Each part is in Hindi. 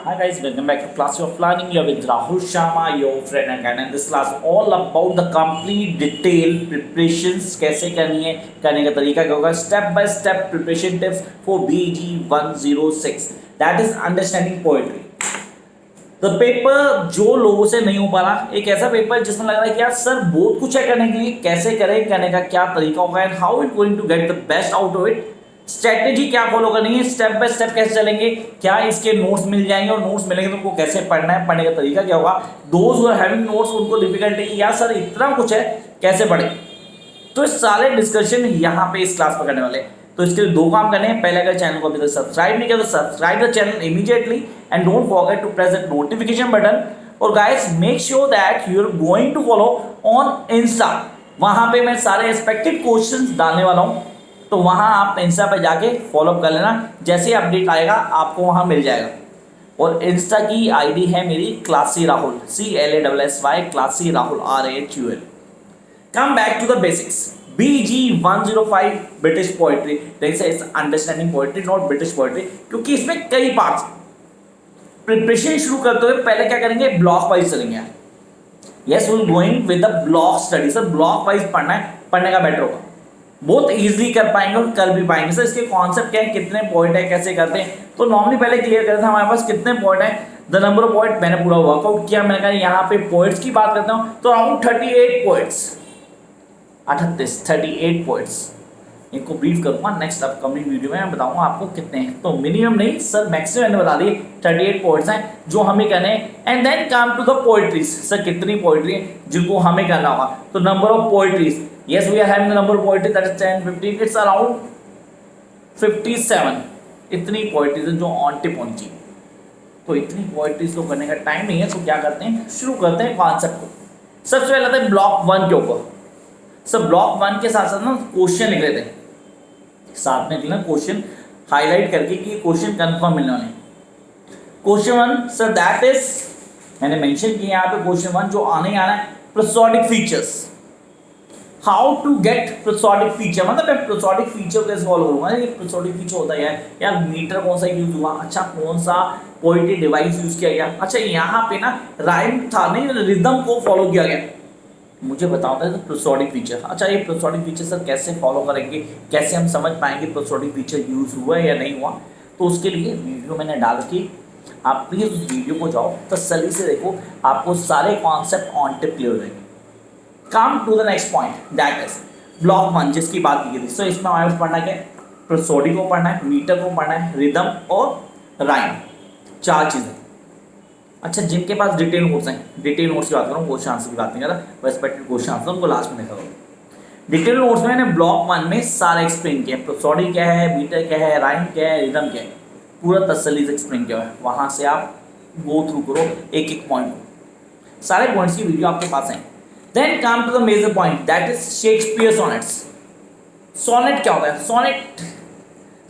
Hi guys, welcome back to Class of Learning. You're with Rahul Sharma, your friend again, and this class all about the complete detail preparations. कैसे करनी है, करने का तरीका क्या होगा, step by step preparation tips for BG 106. That is understanding poetry. तो पेपर जो लोगों से नहीं हो पा रहा, एक ऐसा पेपर जिसमें लग रहा है कि यार सर बहुत कुछ है करने के लिए, कैसे करें, करने का क्या तरीका होगा, and how it going to get the best out of it, strategy क्या फॉलो करनी है, स्टेप बाय स्टेप कैसे चलेंगे, क्या इसके नोट्स मिल जाएंगे और नोट्स मिलेंगे तो उनको कैसे पढ़ना है, पढ़ने का तरीका क्या होगा। Those who are having notes उनको डिफिकल्टी है यार सर इतना कुछ है कैसे पढ़े, तो इस सारे डिस्कशन यहाँ पे इस क्लास में करने वाले। तो इसके लिए दो काम करने हैं, पहले अगर चैनल को अभी तक सब्सक्राइब नहीं किया तो subscribe the channel immediately and don't forget to press the notification button. और guys make sure that you are going to follow on Insta, वहां पे मैं सारे एक्सपेक्टेड क्वेश्चंस डालने वाला हूं, तो वहां आप इंस्टा पे जाके फॉलो कर लेना, जैसे ही अपडेट आएगा आपको वहां मिल जाएगा। और इंस्टा की आईडी है मेरी classy Rahul, CLASSY classy Rahul RAHUL। Come back to the basics. BG 105 British poetry, understanding poetry not British poetry, क्योंकि इसमें कई पार्ट्स। प्रिपरेशन शुरू करते हुए पहले क्या करेंगे, ब्लॉक वाइज चलेंगे। Yes we will going with the block study. Sir block wise पढ़ना है, पढ़ने का बेटर होगा, बहुत इजीली कर पाएंगे और कर भी पाएंगे। सर इसके कॉन्सेप्ट क्या है, कितने पॉइंट है, कैसे करते हैं, तो नॉर्मली पहले क्लियर करते हैं हमारे पास कितने पॉइंट है, द नंबर ऑफ पॉइंट मैंने पूरा वर्कआउट किया। मैंने कहा यहाँ पे पॉइंट्स की बात करता हूँ तो अराउंड 38 पॉइंट्स, 38 पॉइंट्स इनको ब्रीफ करूंगा। नेक्स्ट अपकमिंग वीडियो में मैं बताऊंगा आपको कितने हैं, तो मिनिमम नहीं सर मैक्सिमम मैंने बता दिए 38 पॉइंट्स हैं जो हमें करने हैं। And then come to the poetries, sir कितनी पोएट्री है जिनको हमें करना होगा, तो number of poetries, yes we are having the number of poetry that is 10 15, it's around 57 इतनी पोएट्रीज है जो ऑन टिप होनी चाहिए। तो इतनी पोएट्रीज को करने का टाइम नहीं है, तो क्या करते हैं, शुरू करते हैं कॉन्सेप्ट को। सबसे पहले आते हैं ब्लॉक 1 के ऊपर। सब ब्लॉक 1 के साथ साथ ना क्वेश्चन लिख लेते हैं, साथ में लिखना क्वेश्चन हाईलाइट करके कि क्वेश्चन कंफर्म मिलने वाले। क्वेश्चन 1 सर दैट इज, मैंने मेंशन किया यहाँ पे क्वेश्चन 1 जो आने आना है, prosodic features. How to get prosodic feature, मतलब मैं प्रोसोडिक फीचर कैसे फॉलो करूंगा। ये प्रोसोडिक फीचर होता है यार मीटर कौन सा यूज हुआ, अच्छा कौन सा पोएट्री डिवाइस यूज किया गया, अच्छा यहाँ पे ना राइम था नहीं, रिदम को फॉलो किया गया, मुझे बताता है प्रोसोडिक फीचर। अच्छा ये प्रोसोडिक फीचर सर कैसे फॉलो करेंगे, कैसे हम समझ पाएंगे प्रोसोडिक फीचर यूज हुआ है या नहीं हुआ, तो उसके लिए वीडियो मैंने डाल के, आप प्लीज उस वीडियो को जाओ तसल्ली से देखो, आपको सारे कॉन्सेप्ट ऑन टिप क्लियर हो जाएंगे। Come to the next point that is block 1 जिसकी बात की गई थी। सो इसमें हमारे पास पढ़ना क्या है, प्रोसोडिक को पढ़ना है, मीटर को पढ़ना है, रिदम और राइम, 4 चीजें। अच्छा जिनके पास डिटेल नोट्स हैं, डिटेल नोट्स की बात करूँ, क्वेश्चन आंसर की बात नहीं कर रहा, रेस्पेक्टेड क्वेश्चन आंसर उनको लास्ट में देखा होगा। डिटेल नोट्स में मैंने ब्लॉक 1 में सारा एक्सप्लेन किया, प्रोसोडिक क्या है, मीटर क्या है, राइम क्या है, रिदम क्या है, पूरा तसल्ली से एक्सप्लेन किया है। वहां से आप गो थ्रू करो एक एक पॉइंट, सारे पॉइंट्स की वीडियो आपके पास है। Then come to the major point that is Shakespeare sonnets. Sonnet क्या होता है, सोनेट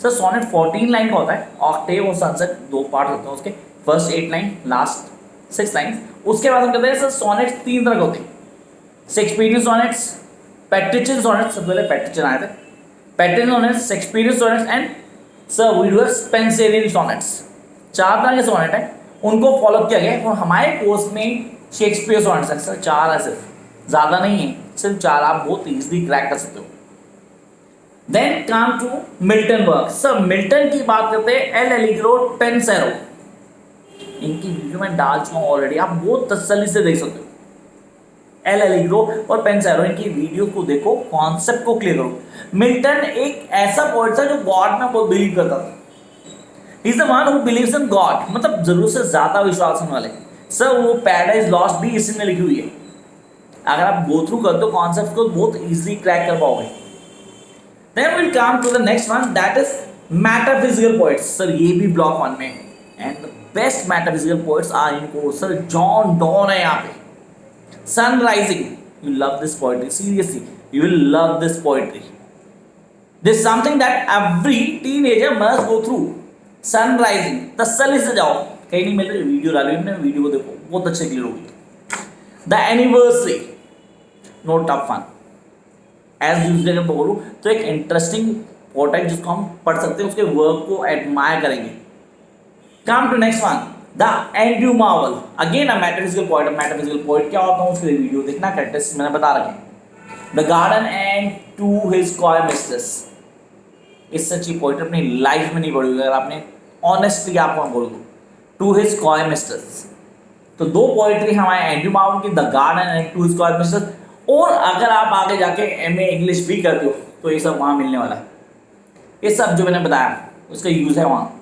सर सोनेट 14 लाइन का होता है, ऑक्टेव और सनसेट 2 पार्ट होते हैं उसके, फर्स्ट 8 लाइन लास्ट 6 लाइन। उसके बाद हम कहते हैं सर सोनेट्स 3 तरह के होते हैं, शेक्सपियरियन सोनेट्स, पैट्रिचियन सोनेट्स, सबसे पहले पैट्रिचियन आए थे, Petrarchan sonnets, Shakespearean sonnets and sir we do Spenserian sonnets. 4 तरह के सोनेट है, उनको फॉलो किया गया और हमारे कोर्स में शेक्सपियर सोनेट्स है सर 4 है, सिर्फ ज्यादा नहीं है, सिर्फ 4, आप बहुत इजीली क्रैक कर सकते हो। Then come to Milton work. Sir Milton की बात करते हैं, एल एलिग्रो, पेंसेरो, इनकी वीडियो मैं डाल चुका हूं ऑलरेडी, आप बहुत तसल्ली से देख सकते हो। एल एलिग्रो और पेंसेरो इनकी वीडियो को देखो, कॉन्सेप्ट को क्लियर करो। मिल्टन एक ऐसा पोएट था जो गॉड में बहुत बिलीव करता था, he is the one who believes in God, मतलब जरूरत से ज्यादा विश्वास होने वाले। सर वो पैराडाइज लॉस्ट भी इसी में लिखी हुई है, अगर आप गो थ्रू करते हो कॉन्सेप्ट को बहुत इजीली क्रैक कर पाओगे। Then will come to the next one that is metaphysical poets. Sir ये भी ब्लॉक 1 में, and the best metaphysical poets are इनको सर जॉन डॉन है यहाँ पे। Sunrising, you love this poetry, seriously you will love this poetry, this something that every teenager must go through. Sunrising तसल्ली से जाओ, कहीं नहीं मिल रही वीडियो डाली हमने, वीडियो को देखो बहुत अच्छे क्लियर होगी। The anniversary, no tough fun, as usual अगर बोलूँ तो एक इंटरेस्टिंग पोएट है जिसको हम पढ़ सकते हैं, उसके वर्क को एडमायर करेंगे। Come to next one, the Andrew Marvell, again a metaphysical poet. Metaphysical poet क्या होता है उसके लिए वीडियो देखना, कैरेक्टरिस्टिक्स मैंने बता रखे। The garden and to his coy mistress, इस सच्ची पोएट्री अपनी लाइफ में नहीं पढ़ी अगर आपने ऑनेस्टली आपको बोल दो। टू हिज कॉय मिस्ट्रेस, तो दो पोएट्री हमारे एंड्रू मार्वल की, the garden and to his coy mistress. और अगर आप आगे जाके एमए इंग्लिश भी करते हो तो ये सब वहाँ मिलने वाला है, ये सब जो मैंने बताया उसका यूज है वहाँ।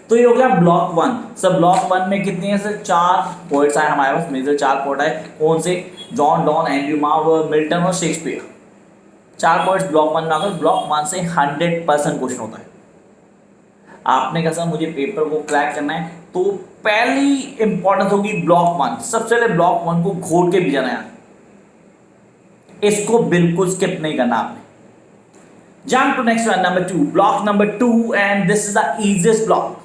तो ये हो गया ब्लॉक 1। सर ब्लॉक 1 में कितने हैं सर? 4 पोएट्स आए हमारे पास, मेजर 4 पोएट आए। कौन से? John Donne, Andrew Marvel, Milton और शेक्सपियर। 4 पोएट्स ब्लॉक 1 में आकर। ब्लॉक 1 से 100% क्वेश्चन होता है। आपने कहा सर मुझे पेपर को क्रैक करना है, तो पहली इंपॉर्टेंस होगी ब्लॉक 1। सबसे पहले ब्लॉक 1 को घोट के भी जाना है, इसको बिल्कुल स्किप नहीं करना आपने। Jump to next one, number 2, block number 2, and this is the easiest block.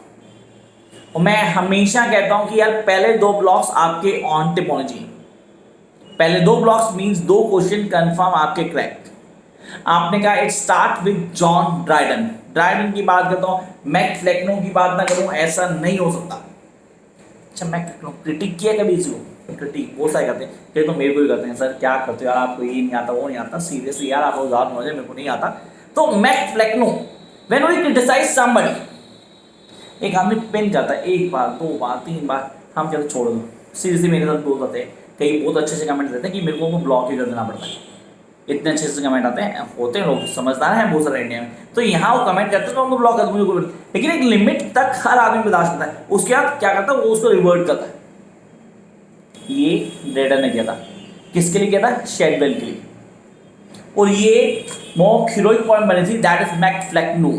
और मैं हमेशा कहता हूं कि यार पहले 2 ब्लॉक्स आपके ऑन टिप होने चाहिए। पहले 2 ब्लॉक्स मींस 2 क्वेश्चन कंफर्म आपके क्रैक। आपने कहा it start with John Dryden. Dryden की बात करता हूं, मैक फ्लेक्नो की बात ना करूं, ऐसा नहीं हो सकता। अच्छा मैक फ्लेक्नो क्रिटिक किया कभी इसको? क्रिटिक बहुत सारे करते हैं, कि तो मेरे को भी करते हैं सर क्या करते हो यार, आपको ये नहीं आता वो नहीं आता, सीरियसली यार आपको ज़्यादा नॉलेज है, मेरे को नहीं आता। तो Mac Flecknoe, when we criticise somebody, एक आदमी पिन करता है 1 बार 2 बार 3 बार, हम कहते छोड़ दो। सीरियसली मेरे साथ दोस्त आते हैं, कई बहुत अच्छे से कमेंट देते हैं कि मेरे को ब्लॉक ही कर देना पड़ता है, इतने अच्छे से कमेंट आते हैं। होते हैं लोग समझदार हैं बहुत सारे इंडिया में, तो यहाँ वो कमेंट करते हैं तो उनको ब्लॉक कर दो। लेकिन एक लिमिट तक हर आदमी बर्दाश्त करता है, उसके बाद क्या करता है वो उसको रिवर्ट करता है। ये ड्रेडन ने किया था, किसके लिए किया था? शेडवेल के लिए। और ये मोस्ट हीरोइक पॉइंट बनी थी, दैट इज मैक फ्लेक्नो।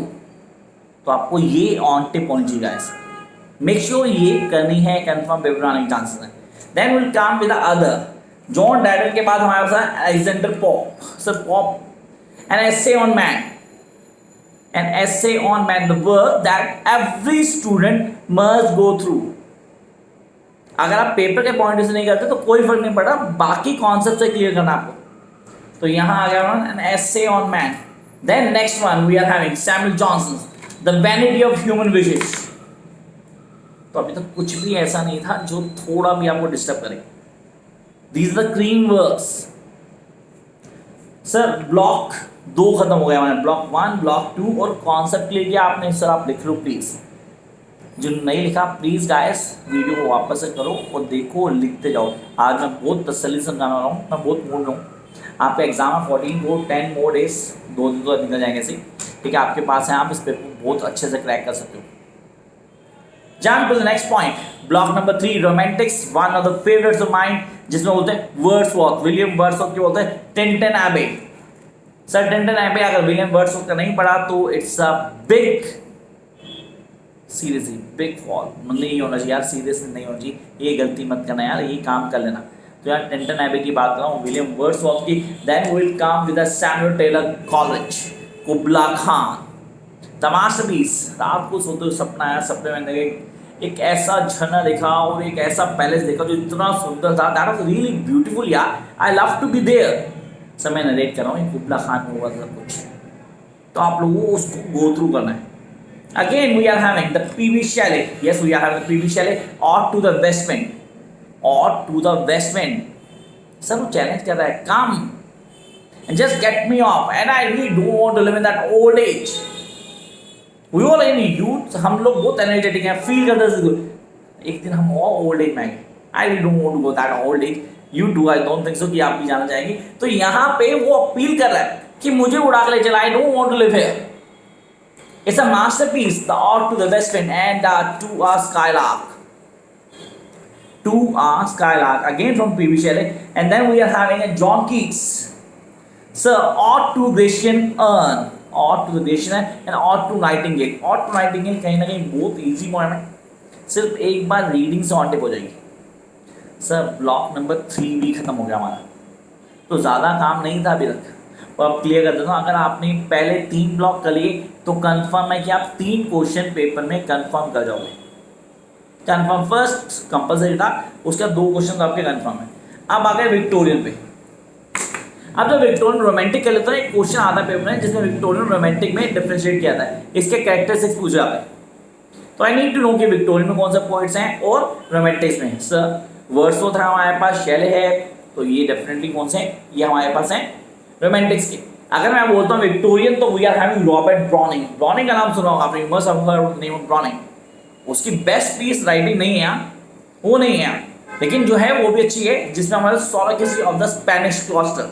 तो आपको ये ऑन टिप होनी चाहिए गाइस, मेक श्योर ये करनी है, कंफर्म पेपर आने के चांसेस हैं। Then will come with the other. John Dryden के बाद हमारे पास है Alexander Pope. Sir Pope, an essay on man, an essay on man, the work that every student must go through. अगर आप पेपर के पॉइंट से नहीं करते तो कोई फर्क नहीं पड़ता, बाकी कॉन्सेप्ट से क्लियर करना आपको। तो यहां आ गया an essay on man. Then next one we are having Samuel Johnson, the vanity of human wishes. तो अभी तक कुछ भी ऐसा नहीं था जो थोड़ा भी आपको डिस्टर्ब करे। These the cream works. Sir block 2 खत्म हो गया हमारे, ब्लॉक 1 ब्लॉक 2 और कॉन्सेप्ट क्लियर किया आपने। सर आप लिख लो प्लीज, जो नहीं लिखा प्लीज गाइस वीडियो को वापस से करो और देखो, लिखते जाओ। आज मैं बहुत तसल्ली से समझाने वाला हूँ, मैं बहुत मूड में हूँ। आपका एग्जाम है 14 को 10 मोर डेज, 2 दिन तो निकल जाएंगे ऐसे, ठीक है आपके पास है, आप इस पेपर को बहुत अच्छे से क्रैक कर सकते हो। Jump to the next point, block number 3, romantics, one of the favourites of mind, जिसमें बोलते हैं वर्ड्सवर्थ, विलियम वर्ड्सवर्थ के बोलते हैं टिंटन एबे। सर टिंटन एबे अगर विलियम वर्ड्सवर्थ का नहीं पढ़ा तो it's a big, seriously big fall, मतलब नहीं होना चाहिए यार, सीरियसली नहीं होना चाहिए, ये गलती मत करना यार, ये काम कर लेना। तो यार टिंटन एबे की बात कर रहा हूँ, विलियम वर्ड्सवर्थ की। Then we will come with the Samuel Taylor Coleridge, Kubla Khan, the masterpiece. रात को सोते हुए सपना आया, सपने में एक ऐसा झरना देखा और एक ऐसा पैलेस देखा जो इतना सुंदर था, दैट वाज रियली ब्यूटीफुल यार, I love to be there. Sir मैं नरेट कर रहा हूँ, कुबला खान में हुआ था सब कुछ, तो आप लोगों को उसको गो थ्रू करना है। Again we are having the PV chalet. Yes, we are having the PV chalet or to the west wind, or to the west wind. Sir वो challenge कर रहा है, come and just get me off, and I really don't want to live in that old age. We all in youth, हम लोग बहुत energetic हैं, feel करते हैं, एक दिन हम और old age में आएंगे। I really don't want to go that old age. You do, I don't think so कि आप भी जाना चाहेंगे। तो यहाँ पे वो अपील कर रहा है कि मुझे उड़ा के ले चला, I don't want to live here. It's a masterpiece, the art to the west wind and to a skylark. To a skylark, again from P.V. Shelley. And then we are having a John Keats. Sir, art to Grecian urn, art to the Grecian urn and art to Nightingale. art to Nightingale कहीं ना कहीं बहुत easy पॉइंट है, सिर्फ एक बार रीडिंग से ऑन टिप हो जाएगी। सर ब्लॉक नंबर 3 भी खत्म हो गया हमारा, तो ज़्यादा काम नहीं था अभी तक, और अब क्लियर कर देता हूँ। अगर आपने पहले 3 ब्लॉक कर लिए तो कंफर्म है कि आप 3 क्वेश्चन पेपर में कंफर्म कर जाओगे। कंफर्म फर्स्ट कंपलसरी था, उसके बाद 2 क्वेश्चन तो आपके कंफर्म है। अब आ गए विक्टोरियन पे। अब जब विक्टोरियन रोमांटिक कर लेते हैं, एक क्वेश्चन आता है पेपर में जिसमें विक्टोरियन रोमांटिक में डिफरेंशिएट किया था है, इसके कैरेक्टरिस्टिक्स पूछे जाते हैं। तो आई नीड टू नो कि विक्टोरियन में कौन से पोइट्स हैं और रोमांटिक्स में। सर वर्ड्सवर्थ है हमारे पास, शेले है, तो ये डेफिनेटली कौन से, ये हमारे पास है रोमांटिक्स के। अगर मैं बोलता हूँ विक्टोरियन तो we are having Robert Browning. Browning का नाम सुना होगा आपने, must have heard the name of Browning. उसकी बेस्ट पीस राइटिंग नहीं है वो नहीं है, लेकिन जो है वो भी अच्छी है, जिसमें हमारे सोलोकेसी ऑफ द स्पेनिश क्लॉस्टर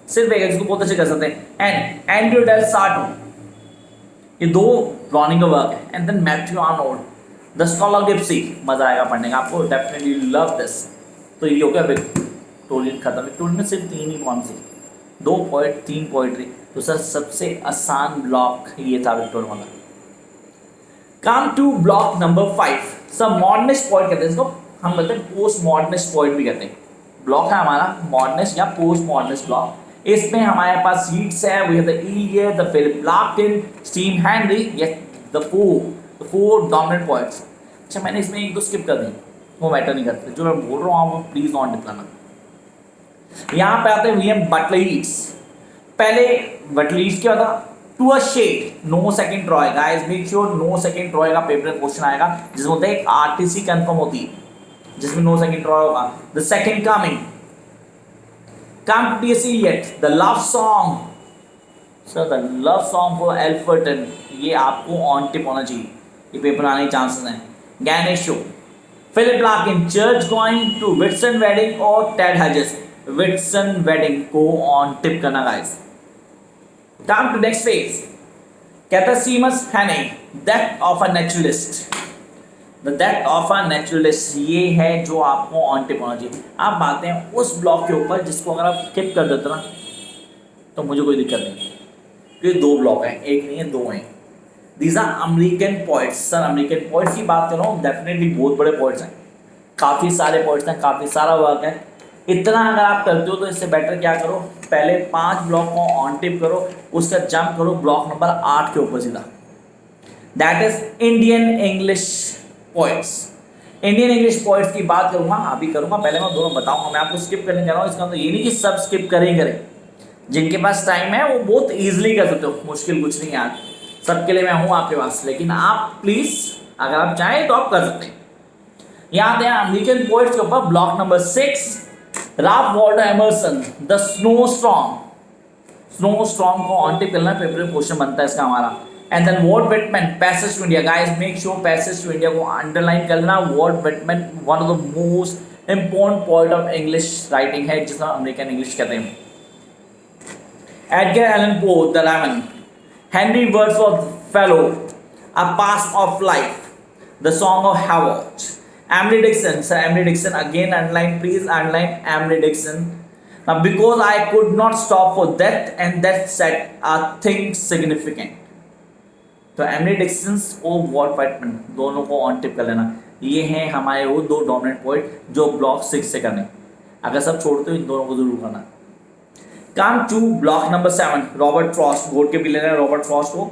सिर्फ एक, इसको बहुत अच्छे कर सकते हैं। एंड एंड्रू डेल सार्टो, ये दो ब्राउनिंग का वर्क है। And then Matthew Arnold the scholar gipsy, मजा आएगा पढ़ने का आपको, डेफिनेटली लव दिस। तो ये हो गया विक्टोरियन खत्म। विक्टोरियन में सिर्फ 3 ही कौन सी, 2 पोइट 3 पोइट्री। तो सर सबसे आसान ब्लॉक ये था विक्टोरियन वाला। Come to block number 5, sir modernist poet कहते हैं इसको, हम बोलते हैं पोस्ट मॉडर्निस्ट पोइट भी कहते हैं। ब्लॉक है हमारा मॉडर्निस्ट या पोस्ट मॉडर्निस्ट ब्लॉक। इसमें हमारे पास सीट्स है, we have the Iliad, the Philip Larkin, steam Henry, ये द फोर डोमिनेंट पोइट्स। अच्छा मैंने इसमें 1-2 स्किप कर दी, वो मैटर नहीं करते, जो मैं बोल रहा हूँ आप प्लीज नॉट डिप्लाना। यहाँ पे आते हैं विलियम बटलर यीट्स। पहले बटलर यीट्स क्या था, to a shade, no second Troy. Guys make sure no second Troy का पेपर क्वेश्चन आएगा, जिसमें होता है एक आरटीसी कंफर्म होती है, जिसमें नो सेकंड ट्रॉय होगा। The second coming, come to TS Eliot, the love song. Sir the love song for Alferton, ये आपको ऑन टिप होना चाहिए, ये पेपर आने के चांसेस हैं। गैनेशो, Philip Larkin, church going to Whitsun wedding और टेड हेजेस, विटसन वेडिंग को ऑन टिप करना guys. Come to next phase, कहता Seamus Heaney, death of a naturalist. The death of a naturalist, ये है जो आपको ऑन टिप होना चाहिए। आप आते हैं उस ब्लॉक के ऊपर जिसको अगर आप स्किप कर देते ना तो मुझे कोई दिक्कत नहीं, क्योंकि 2 ब्लॉक हैं, एक नहीं है 2 हैं। These are American poets. Sir American poets की बात कर रहा हूँ, डेफिनेटली बहुत बड़े पोइट्स हैं, काफ़ी सारे पोइट्स हैं, काफ़ी सारा वर्क है। इतना अगर आप करते हो तो इससे बेटर क्या करो, पहले 5 ब्लॉक को ऑन टिप करो, उसका जंप करो ब्लॉक नंबर 8 के ऊपर सीधा, that is Indian English poets. Indian English poets की बात करूँगा, अभी करूँगा, पहले मैं दोनों बताऊँगा। मैं आपको स्किप करने जा रहा हूँ, इसका मतलब ये नहीं कि सब स्किप करें। जिनके पास टाइम है वो बहुत ईजिली कर सकते हो, मुश्किल कुछ नहीं यार, सबके लिए मैं हूँ आपके पास। लेकिन आप प्लीज़ अगर आप चाहें तो आप कर सकते हैं। यहाँ आते हैं अमेरिकन पोइट्स के ऊपर, block number 6, Ralph Waldo Emerson, the snowstorm. Snowstorm को ऑन टिप करना, पेपर में क्वेश्चन बनता है इसका हमारा। And then Walt Whitman, passage to India. Guys make sure passage to India को अंडरलाइन करना। Walt Whitman one of the most important poet of English writing है, जिसका अमेरिकन इंग्लिश कहते हैं। Edgar Allan Poe, the lemon, Henry Wordsworth fellow, a pass of life, the song of Hiawatha, Emily Dickinson. Sir Emily Dickinson again underline, please underline Emily Dickinson. Because I could not stop for death and death set a thing significant. तो एमिली डिक्सन और वॉल्ट व्हिटमैन दोनों को ऑन टिप कर लेना। ये हैं हमारे वो 2 डोमिनेंट पोइट जो ब्लॉक 6 से करने। अगर सब छोड़ते हो इन दोनों को जरूर करना। Come to block number 7, Robert Frost, board के भी लेना है रॉबर्ट फ्रॉस्ट को।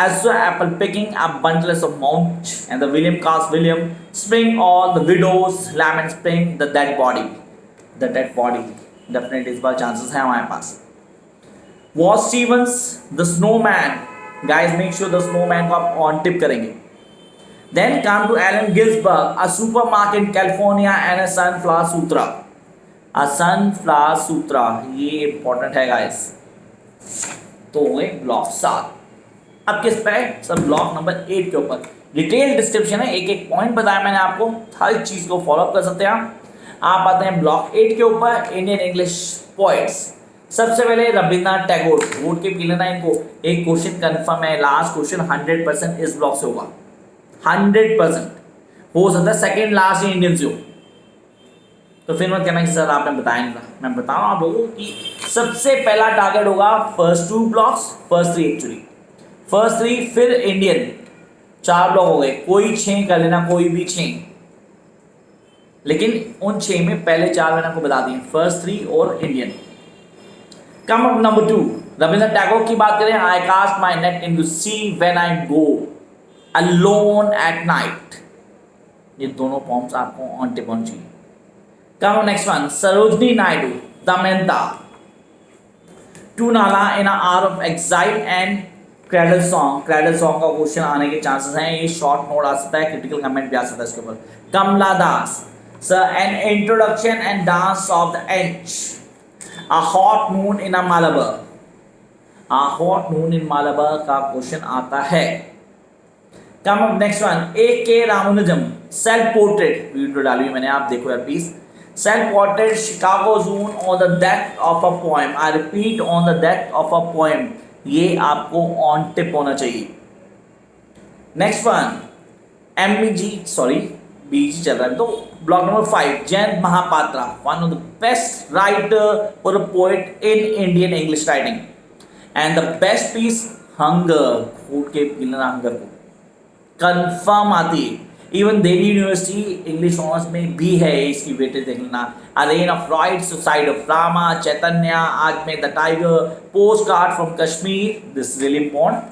As the apple picking up bundles of mount, and the William cast William, spring all the widows, lament spring the dead body. The dead body, definitely इस बार chances है हमारे पास। Wallace Stevens, the snowman, guys make sure the snowman को आप on tip करेंगे। Then come to Allen Ginsberg, a supermarket in California and a sunflower sutra. A sunflower sutra, ये important है guys। तो हुए ब्लॉक 7। अब किस पे, सब ब्लॉक नंबर 8 के ऊपर डिटेल डिस्क्रिप्शन है, एक एक पॉइंट बताया मैंने आपको, हर चीज को फॉलो अप कर सकते हैं आप आते हैं ब्लॉक 8 के ऊपर, इंडियन इंग्लिश पोइट्स। सबसे पहले रविंद्रनाथ टैगोर, वोट के पी लेना इनको। एक क्वेश्चन कंफर्म है, लास्ट क्वेश्चन 100% इस ब्लॉक से होगा, 100% हो सकता है सेकेंड लास्ट इंडियन से हो, तो फिर मत कहना कि सर आपने बताया नहीं था। मैं बता रहा हूँ आप लोगों की सबसे पहला टारगेट होगा first 2 blocks, first 3 actually, first 3 फिर इंडियन, 4 ब्लॉक हो गए, कोई 6 कर लेना, कोई भी 6, लेकिन उन 6 में पहले 4 मैंने आपको बता दिए, फर्स्ट 3 और Indian. Come up number 2, Rabindranath Tagore की बात करें, I cast my net into sea when I go alone at night. ये दोनों पॉम्स आपको ऑन टिप होनी चाहिए। Come up next one, Sarojini Naidu, Damayanti, to Nala in a hour of exile and cradle song का क्वेश्चन आने के चांसेस हैं, ये शॉर्ट नोट आ सकता है, क्रिटिकल कमेंट भी आ सकता है इसके ऊपर। Kamala Das sir, an introduction and dance of the eunuchs, a hot noon in a Malabar, a hot noon in Malabar का क्वेश्चन आता है। Come up next one, A K Ramanujan self portrait video डाली मैंने, आप देखो यार please. Self portrait Chicago June on the death of a poem, I repeat on the death of a poem, ये आपको ऑन टिप होना चाहिए। नेक्स्ट वन, बीजी चल रहा है तो block number 5, Jayanta Mahapatra, one of the best writer और poet in Indian English writing, and the best piece hunger, food के पीना हंगर को कंफर्म आती है। Even Delhi university English honours में भी है इसकी वेटेज देख लेना। A rain of rites, suicide of Rama, Chaitanya, आज में the tiger, postcard from Kashmir, this really important,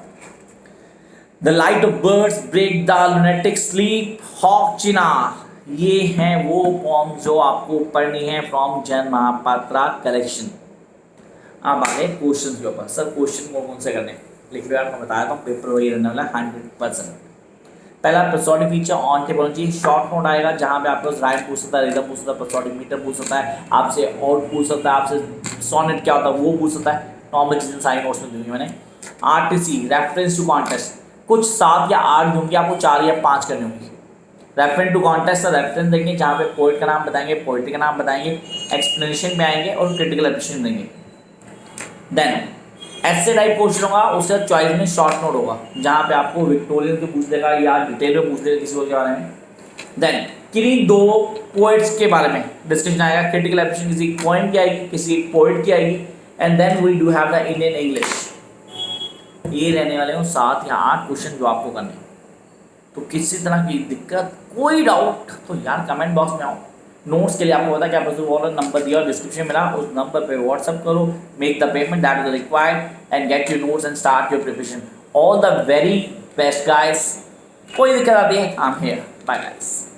the light of birds, break the lunatic sleep, hoc चिनार, ये हैं वो पॉम जो आपको पढ़नी है फ्रॉम जयंत महापात्रा कलेक्शन। अब आगे क्वेश्चन के ऊपर। सर क्वेश्चन कौन से करने लिख लो यार, मैं बताया था पेपर वही रहने वाला 100%। पहला एपिसोडिक फीचर ऑन टेप होना चाहिए, शॉर्ट नोट आएगा जहाँ पे आपको राइट पूछ सकता है, रिदम पूछ सकता है, एपिसोडिक मीटर पूछ सकता है, आपसे और पूछ सकता है, आपसे सोनेट क्या होता है वो पूछ सकता है, नॉर्मल चीज़ें सारी नोट्स में दूंगी मैंने। आरटीसी रेफरेंस टू कॉन्टेस्ट, कुछ 7 या 8 दूंगी आपको, 4 या 5 करनी होंगी। रेफरेंस टू कॉन्टेस्ट का रेफरेंस देंगे जहाँ पे पोइट का नाम बताएंगे, पोइट्री का नाम बताएंगे, एक्सप्लेनेशन में आएंगे और क्रिटिकल एप्रिशिएशन देंगे। देन ऐसे टाइप क्वेश्चन होगा, उसके बाद चॉइस में शॉर्ट नोट होगा जहाँ पे आपको विक्टोरियन के पूछ देगा या डिटेल में पूछ देगा किसी के बारे में। देन किन्हीं 2 पोइट्स के बारे में डिस्कशन आएगा, क्रिटिकल एप्रिशिएशन किसी पोएम की आएगी, किसी पोइट की आएगी, and then we do have the Indian English. ये रहने वाले हो 7 या 8 क्वेश्चन जो आपको करने। तो किसी तरह की दिक्कत, कोई डाउट तो यार कमेंट बॉक्स में आओ। नोट्स के लिए आपको पता क्या प्रोसेस नंबर दिया और डिस्क्रिप्शन मिला, उस नंबर पे व्हाट्सअप करो, make the payment that is required and get your notes and start your preparation. All the very best guys. कोई दिक्कत आती है, I am here, bye guys.